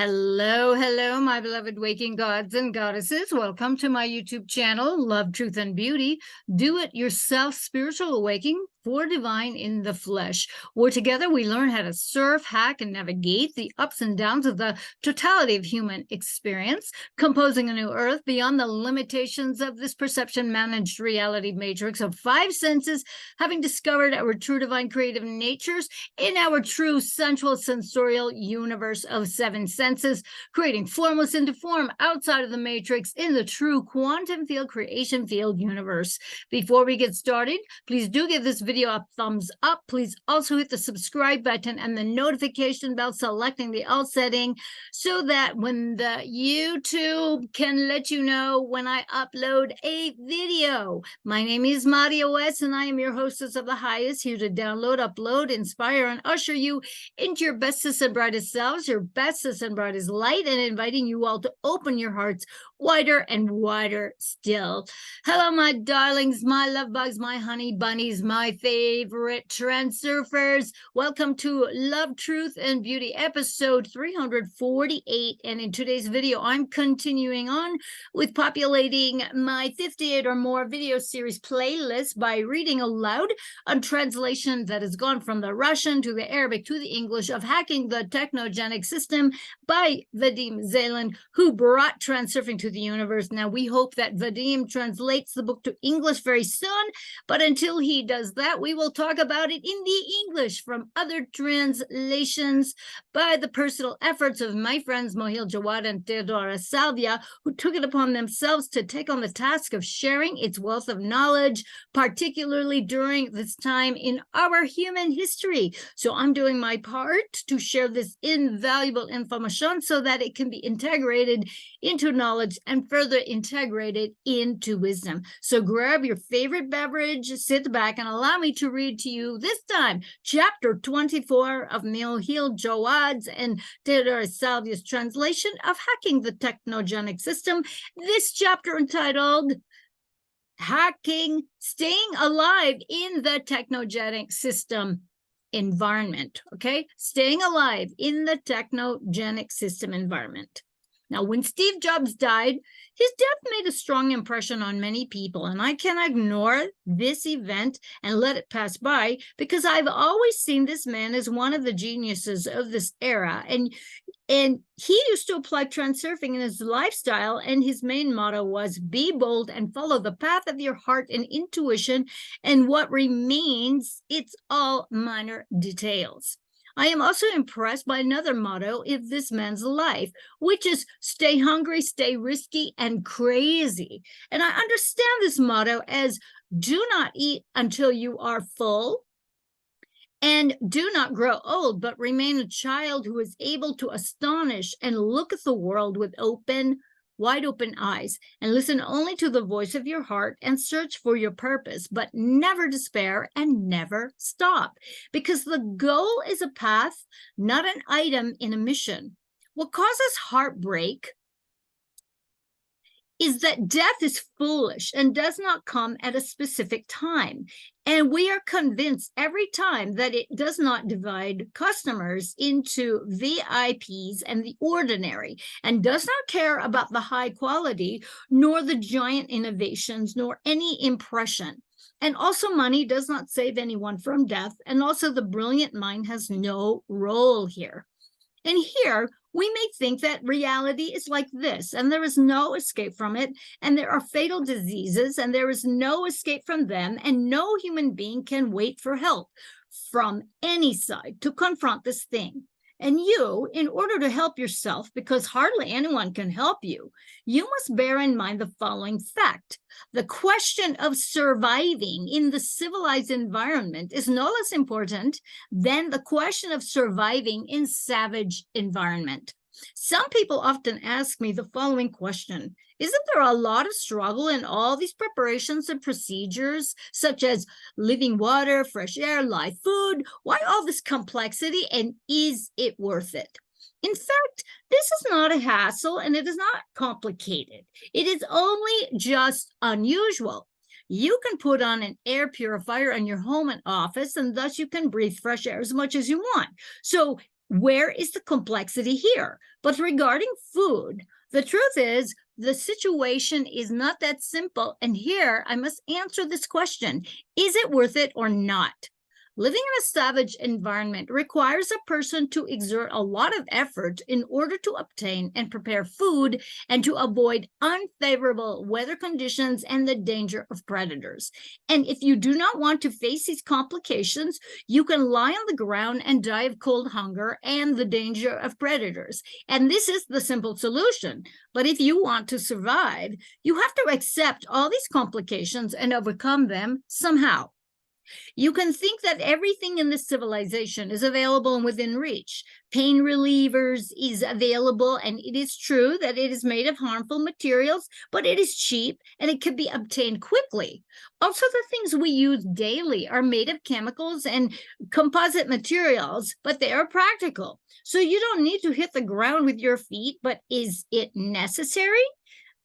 Hello, hello, my beloved waking gods and goddesses. Welcome to my YouTube channel, Love, Truth, and Beauty. Do it yourself spiritual awakening for divine in the flesh, where together we learn how to surf, hack, and navigate the ups and downs of the totality of human experience, composing a new earth beyond the limitations of this perception-managed reality matrix of five senses, having discovered our true divine creative natures in our true sensual sensorial universe of seven senses, creating formless into form outside of the matrix in the true quantum field creation field universe. Before we get started, please do give this video a thumbs up. Please also hit the subscribe button and the notification bell, selecting the all setting, so that when the YouTube can let you know when I upload a video. My name is Maria West, and I am your hostess of the highest, here to download, upload, inspire, and usher you into your bestest and brightest selves, your bestest and brightest light, and inviting you all to open your hearts wider and wider still. Hello, my darlings, my love bugs, my honey bunnies, my favorite transurfers. Welcome to Love, Truth, and Beauty, episode 348. And in today's video, I'm continuing on with populating my 58 or more video series playlist by reading aloud a translation that has gone from the Russian to the Arabic to the English of Hacking the Technogenic System by Vadim Zeland, who brought Transurfing to the universe. Now, we hope that Vadim translates the book to English very soon, but until he does that, we will talk about it in the English from other translations by the personal efforts of my friends Moheel, Jawad, and Teodora, Salvia, who took it upon themselves to take on the task of sharing its wealth of knowledge, particularly during this time in our human history. So I'm doing my part to share this invaluable information so that it can be integrated into knowledge and further integrated into wisdom. So grab your favorite beverage, sit back, and allow me to read to you this time chapter 24 of Moheel, Jawad's, and Teodora Salvia's translation of Hacking the Technogenic System. This chapter entitled Staying Alive in the Technogenic System Environment. Okay, staying alive in the Technogenic System Environment. Now, when Steve Jobs died, his death made a strong impression on many people, and I cannot ignore this event and let it pass by, because I've always seen this man as one of the geniuses of this era, and he used to apply transurfing in his lifestyle, and his main motto was, be bold and follow the path of your heart and intuition, and what remains, it's all minor details. I am also impressed by another motto of this man's life, which is stay hungry, stay risky, and crazy. And I understand this motto as do not eat until you are full, and do not grow old, but remain a child who is able to astonish and look at the world with wide open eyes, and listen only to the voice of your heart and search for your purpose, but never despair and never stop, because the goal is a path, not an item in a mission. What causes heartbreak is that death is foolish and does not come at a specific time. And we are convinced every time that it does not divide customers into VIPs and the ordinary, and does not care about the high quality, nor the giant innovations, nor any impression. And also, money does not save anyone from death, and also the brilliant mind has no role here. And here, we may think that reality is like this, and there is no escape from it, and there are fatal diseases, and there is no escape from them, and no human being can wait for help from any side to confront this thing. And you, in order to help yourself, because hardly anyone can help you, you must bear in mind the following fact. The question of surviving in the civilized environment is no less important than the question of surviving in savage environment. Some people often ask me the following question: isn't there a lot of struggle in all these preparations and procedures, such as living water, fresh air, live food? Why all this complexity, and is it worth it? In fact, this is not a hassle, and it is not complicated. It is only just unusual. You can put on an air purifier in your home and office, and thus you can breathe fresh air as much as you want. So Where is the complexity here? But regarding food, the truth is the situation is not that simple. And here I must answer this question: is it worth it or not? Living in a savage environment requires a person to exert a lot of effort in order to obtain and prepare food and to avoid unfavorable weather conditions and the danger of predators. And if you do not want to face these complications, you can lie on the ground and die of cold hunger and the danger of predators. And this is the simple solution. But if you want to survive, you have to accept all these complications and overcome them somehow. You can think that everything in this civilization is available and within reach. Pain relievers is available, and it is true that it is made of harmful materials, but it is cheap and it can be obtained quickly. Also, the things we use daily are made of chemicals and composite materials, but they are practical. So you don't need to hit the ground with your feet, but is it necessary?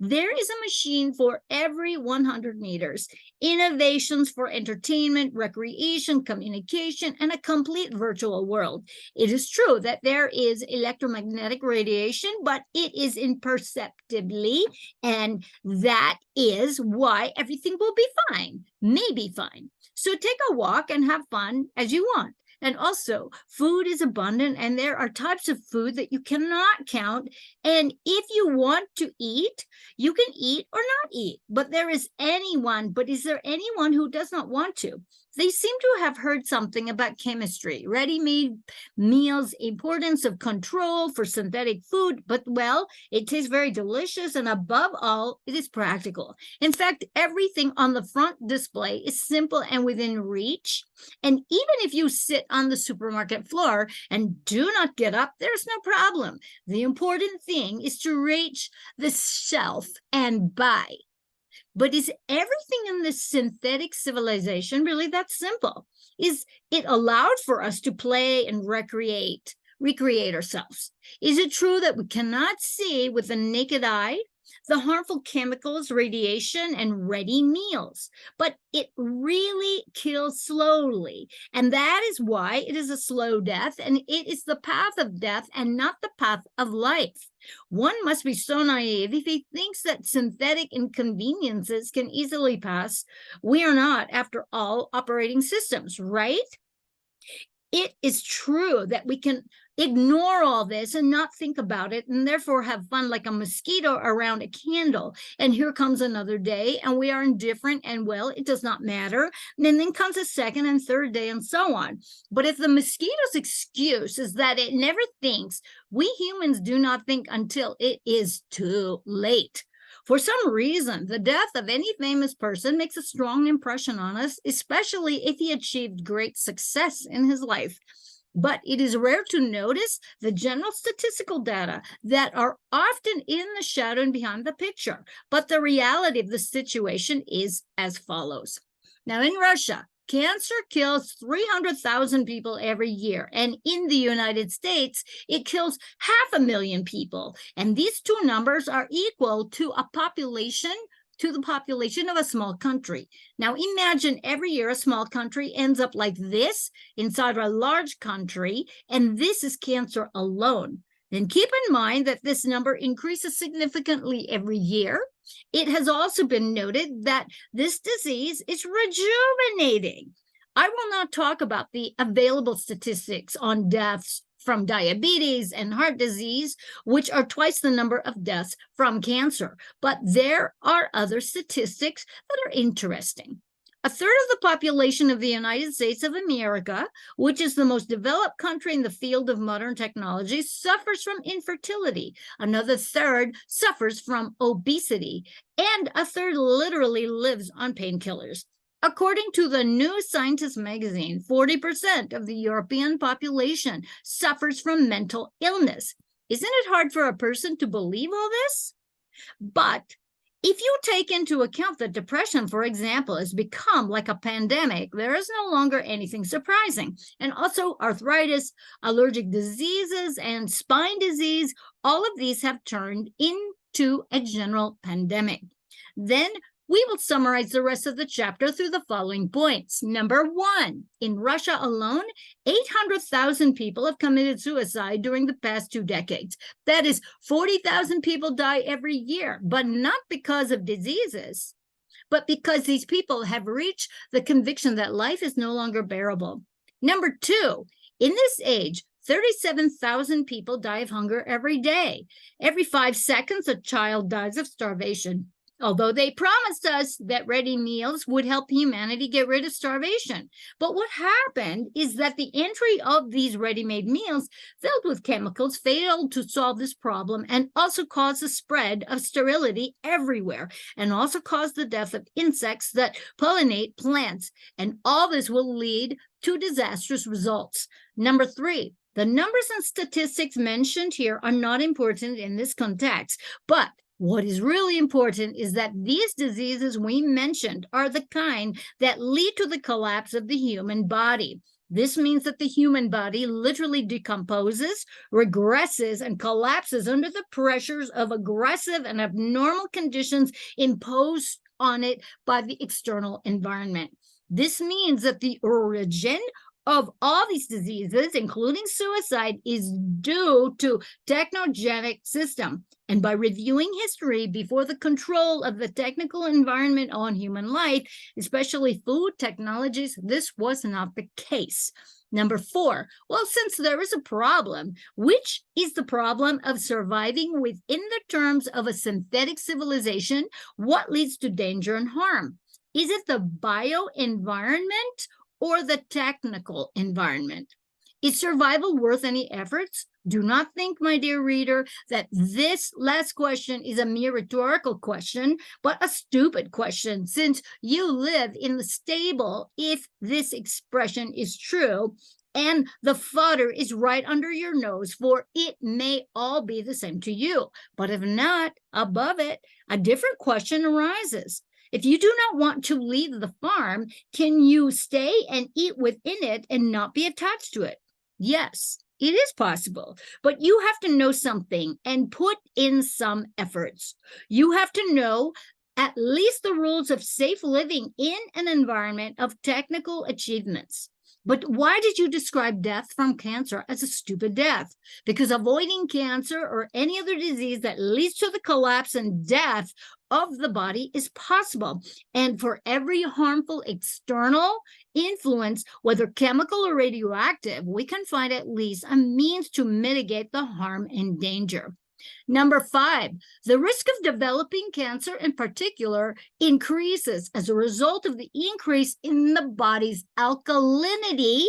There is a machine for every 100 meters, innovations for entertainment, recreation, communication, and a complete virtual world. It is true that there is electromagnetic radiation, but it is imperceptibly, and that is why everything will be fine, maybe fine. So take a walk and have fun as you want. And also, food is abundant, and there are types of food that you cannot count. And if you want to eat, you can eat or not eat. But is there anyone who does not want to? They seem to have heard something about chemistry, ready-made meals, importance of control for synthetic food, but well, it tastes very delicious, and above all, it is practical. In fact, everything on the front display is simple and within reach. And even if you sit on the supermarket floor and do not get up, there's no problem. The important thing is to reach the shelf and buy. But is everything in this synthetic civilization really that simple? Is it allowed for us to play and recreate ourselves? Is it true that we cannot see with the naked eye the harmful chemicals, radiation, and ready meals? But it really kills slowly. And that is why it is a slow death, and it is the path of death and not the path of life. One must be so naive if he thinks that synthetic inconveniences can easily pass. We are not, after all, operating systems, right? It is true that we can ignore all this and not think about it, and therefore have fun like a mosquito around a candle. And here comes another day, and we are indifferent, and well, it does not matter. And then comes a second and third day, and so on. But if the mosquito's excuse is that it never thinks, we humans do not think until it is too late. For some reason, the death of any famous person makes a strong impression on us, especially if he achieved great success in his life. But it is rare to notice the general statistical data that are often in the shadow and behind the picture. But the reality of the situation is as follows. Now, in Russia, cancer kills 300,000 people every year. And in the United States, it kills 500,000 people. And these two numbers are equal to the population of a small country. Now imagine every year a small country ends up like this inside a large country, and this is cancer alone. Then keep in mind that this number increases significantly every year. It has also been noted that this disease is rejuvenating. I will not talk about the available statistics on deaths from diabetes and heart disease, which are twice the number of deaths from cancer. But there are other statistics that are interesting. A third of the population of the United States of America, which is the most developed country in the field of modern technology, suffers from infertility. Another third suffers from obesity, and a third literally lives on painkillers. According to the New Scientist magazine, 40% of the European population suffers from mental illness. Isn't it hard for a person to believe all this? But if you take into account that depression, for example, has become like a pandemic, there is no longer anything surprising. And also arthritis, allergic diseases, and spine disease, all of these have turned into a general pandemic. Then We will summarize the rest of the chapter through the following points. Number 1, in Russia alone, 800,000 people have committed suicide during the past 2 decades. That is, 40,000 people die every year, but not because of diseases, but because these people have reached the conviction that life is no longer bearable. Number 2, in this age, 37,000 people die of hunger every day. Every 5 seconds, a child dies of starvation. Although they promised us that ready meals would help humanity get rid of starvation. But what happened is that the entry of these ready-made meals filled with chemicals failed to solve this problem and also caused the spread of sterility everywhere and also caused the death of insects that pollinate plants. And all this will lead to disastrous results. Number 3, the numbers and statistics mentioned here are not important in this context, but what is really important is that these diseases we mentioned are the kind that lead to the collapse of the human body. This means that the human body literally decomposes, regresses, and collapses under the pressures of aggressive and abnormal conditions imposed on it by the external environment. This means that the origin of all these diseases, including suicide, is due to technogenic system. And by reviewing history before the control of the technical environment on human life, especially food technologies, this was not the case. Number 4, well, since there is a problem, which is the problem of surviving within the terms of a synthetic civilization, what leads to danger and harm? Is it the bioenvironment or the technical environment? Is survival worth any efforts? Do not think, my dear reader, that this last question is a mere rhetorical question, but a stupid question, since you live in the stable, if this expression is true, and the fodder is right under your nose, for it may all be the same to you. But if not, above it, a different question arises. If you do not want to leave the farm, can you stay and eat within it and not be attached to it? Yes, it is possible, but you have to know something and put in some efforts. You have to know at least the rules of safe living in an environment of technical achievements. But why did you describe death from cancer as a stupid death? Because avoiding cancer or any other disease that leads to the collapse and death of the body is possible. And for every harmful external influence, whether chemical or radioactive, we can find at least a means to mitigate the harm and danger. Number 5, the risk of developing cancer in particular increases as a result of the increase in the body's alkalinity,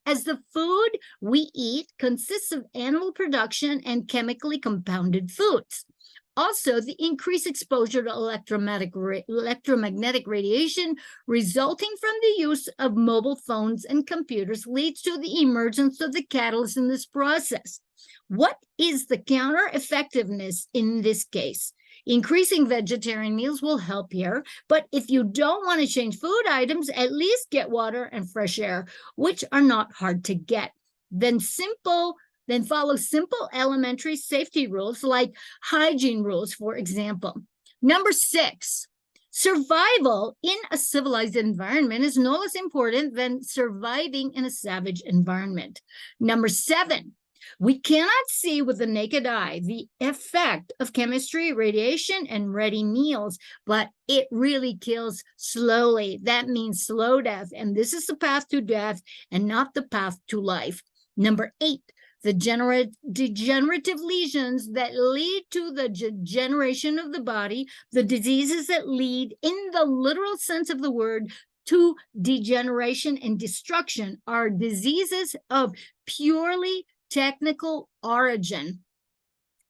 as the food we eat consists of animal production and chemically compounded foods. Also, the increased exposure to electromagnetic radiation resulting from the use of mobile phones and computers leads to the emergence of the catalyst in this process. What is the counter effectiveness in this case? Increasing vegetarian meals will help here, but if you don't want to change food items, at least get water and fresh air, which are not hard to get. Then follow simple elementary safety rules like hygiene rules, for example. Number 6, survival in a civilized environment is no less important than surviving in a savage environment. Number 7, we cannot see with the naked eye the effect of chemistry, radiation, and ready meals, but it really kills slowly. That means slow death, and this is the path to death and not the path to life. Number 8, the degenerative lesions that lead to the degeneration of the body, the diseases that lead, in the literal sense of the word, to degeneration and destruction are diseases of purely technical origin.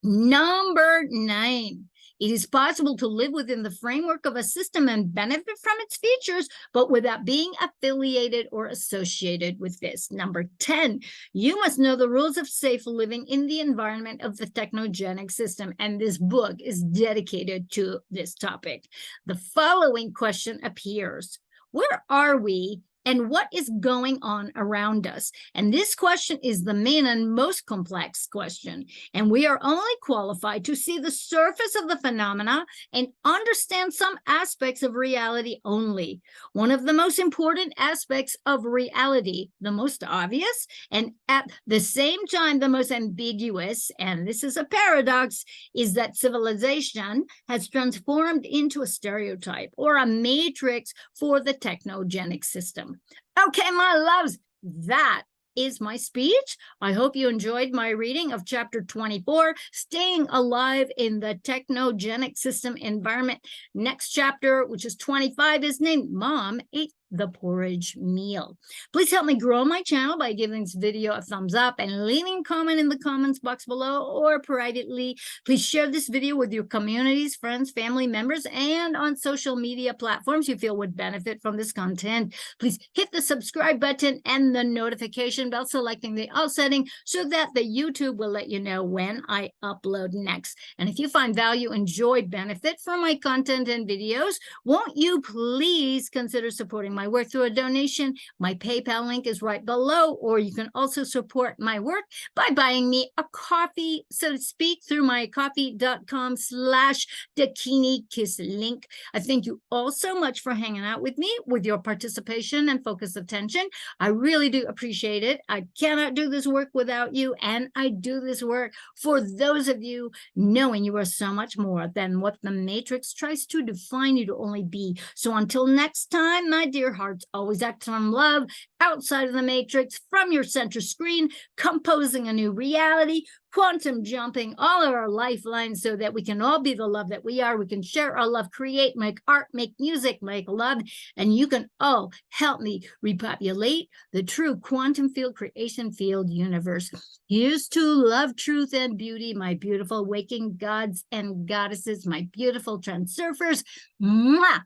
Number 9, it is possible to live within the framework of a system and benefit from its features, but without being affiliated or associated with this. Number 10, you must know the rules of safe living in the environment of the technogenic system, and this book is dedicated to this topic. The following question appears: where are we and what is going on around us? And this question is the main and most complex question. And we are only qualified to see the surface of the phenomena and understand some aspects of reality only. One of the most important aspects of reality, the most obvious, and at the same time the most ambiguous, and this is a paradox, is that civilization has transformed into a stereotype or a matrix for the technogenic system. Okay, my loves, that is my speech. I hope you enjoyed my reading of chapter 24, Staying Alive in the Technogenic System Environment. Next chapter, which is 25, is named Mom Ate the Porridge Meal. Please help me grow my channel by giving this video a thumbs up and leaving a comment in the comments box below or privately. Please share this video with your communities, friends, family members, and on social media platforms you feel would benefit from this content. Please hit the subscribe button and the notification bell, selecting the all setting so that the YouTube will let you know when I upload next. And if you find value, enjoy, benefit from my content and videos, won't you please consider supporting my work through a donation? My PayPal link is right below, or you can also support my work by buying me a coffee, so to speak, through my coffee.com/DakiniKiss link. I thank you all so much for hanging out with me, with your participation and focused attention. I really do appreciate it. I cannot do this work without you, and I do this work for those of you, knowing you are so much more than what the Matrix tries to define you to only be. So until next time, my dear hearts, always act from love, outside of the Matrix, from your center screen, composing a new reality, quantum jumping all of our lifelines so that we can all be the love that we are. We can share our love, create, make art, make music, make love, and you can all help me repopulate the true quantum field creation field universe. Here's to love, truth, and beauty, my beautiful waking gods and goddesses, my beautiful transurfers. Mwah!